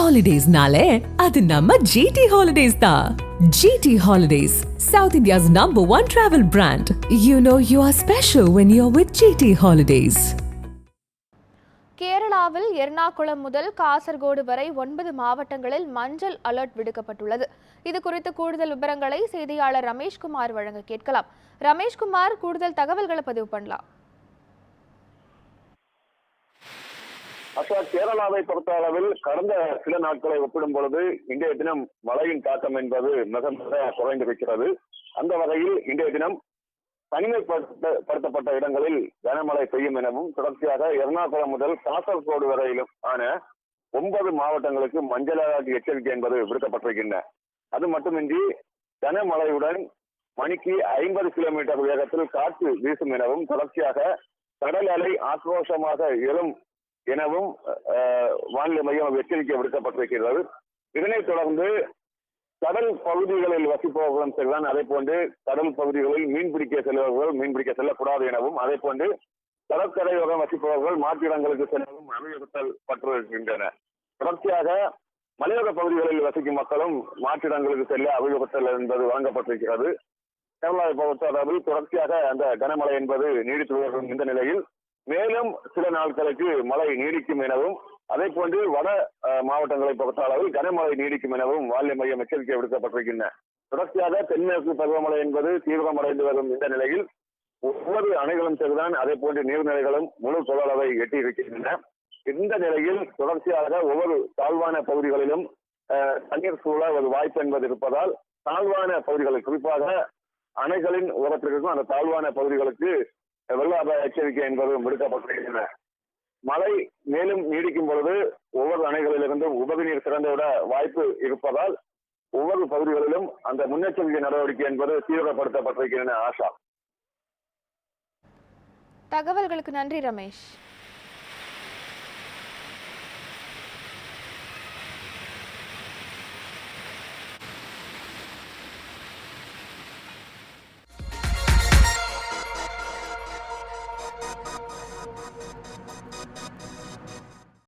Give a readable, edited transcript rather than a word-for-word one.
Holidays-nale, adu namma GT Holidays da. GT Holidays, South India's #1 travel brand. You know you are special when you're with GT Holidays. கேரளாவில் எர்ணாகுளம் முதல் காசர்கோடு வரை 9 மாவட்டங்களில் மஞ்சள் alert விடுக்கப்பட்டுள்ளது. இது குறித்து கூடுதல் விவரங்களை செய்தியாளர் ரமேஷ்குமார் வழங்க கேட்கலாம். ரமேஷ்குமார், கூடுதல் தகவல்களை பதிவு பண்ணலாம். கேரளாவை பொறுத்த அளவில் கடந்த சில நாட்களை ஒப்பிடும் பொழுது இன்றைய தினம் மழையின் தாக்கம் என்பது மிக மிக குறைந்திருக்கிறது. அந்த வகையில் இன்றைய தினம் தனிமைப்படுத்தப்பட்ட இடங்களில் கனமழை பெய்யும் எனவும் தொடர்ச்சியாக எர்ணாகுளம் முதல் காசர்கோடு வரையிலும் ஆன 9 மாவட்டங்களுக்கு மஞ்சள் அலர்ட் எச்சரிக்கை என்பது விடுக்கப்பட்டிருக்கின்றன. அது மட்டுமின்றி கனமழையுடன் மணிக்கு 50 கிலோமீட்டர் வேகத்தில் காற்று வீசும் எனவும் தொடர்ச்சியாக கடல் அலை ஆக்ரோஷமாக எழும் எனவும் வானிலை மையம் எச்சரிக்கை விடுக்கப்பட்டிருக்கிறது. இதனைத் தொடர்ந்து கடல் பகுதிகளில் வசிப்பவர்களும் சரிதான், அதே போன்று கடல் பகுதிகளில் மீன்பிடிக்க செல்பவர்கள் மீன்பிடிக்க செல்லக்கூடாது எனவும், அதே போன்று கடற்கரையோரம் வசிப்பவர்கள் மாற்றிடங்களுக்கு செல்லவும் அறிவுறுத்தல் பட்டிருக்கின்றன. தொடர்ச்சியாக மலையோர பகுதிகளில் வசிக்கும் மக்களும் மாற்றிடங்களுக்கு செல்ல அறிவுறுத்தல் என்பது வழங்கப்பட்டிருக்கிறது. கேரளாவை பொறுத்தளவில் தொடர்ச்சியாக அந்த கனமழை என்பது நீடித்து வரும் இந்த நிலையில் மேலும் சில நாட்களுக்கு மழை நீடிக்கும் எனவும், அதே போன்று வட மாவட்டங்களை பொறுத்த அளவில் கனமழை நீடிக்கும் எனவும் வானிலை மையம் எச்சரிக்கை விடுக்கப்பட்டிருக்கின்றன. தொடர்ச்சியாக தென்மேற்கு பருவமழை என்பது தீவிரமடைந்து வரும் இந்த நிலையில் ஒவ்வொரு அணைகளும் சரிதான், அதே போன்று நீர்நிலைகளும் முழு கொள்ளளவை எட்டி இருக்கின்றன. இந்த நிலையில் தொடர்ச்சியாக ஒவ்வொரு தாழ்வான பகுதிகளிலும் தண்ணீர் சூழ ஒரு வாய்ப்பு என்பது இருப்பதால் தாழ்வான பகுதிகளில் குறிப்பாக அணைகளின் ஓரத்திற்கும் அந்த தாழ்வான பகுதிகளுக்கு வெள்ள அபாய எச்சரிக்கை என்பது விடுக்கப்பட்டிருக்கின்றன. மழை மேலும் நீடிக்கும் பொழுது ஒவ்வொரு அணைகளிலிருந்தும் உபரி நீர் திறந்துவிட வாய்ப்பு இருப்பதால் ஒவ்வொரு பகுதிகளிலும் அந்த முன்னெச்சரிக்கை நடவடிக்கை என்பது தீவிரப்படுத்தப்பட்டிருக்கின்றன. ஆஷா, தகவல்களுக்கு நன்றி ரமேஷ்.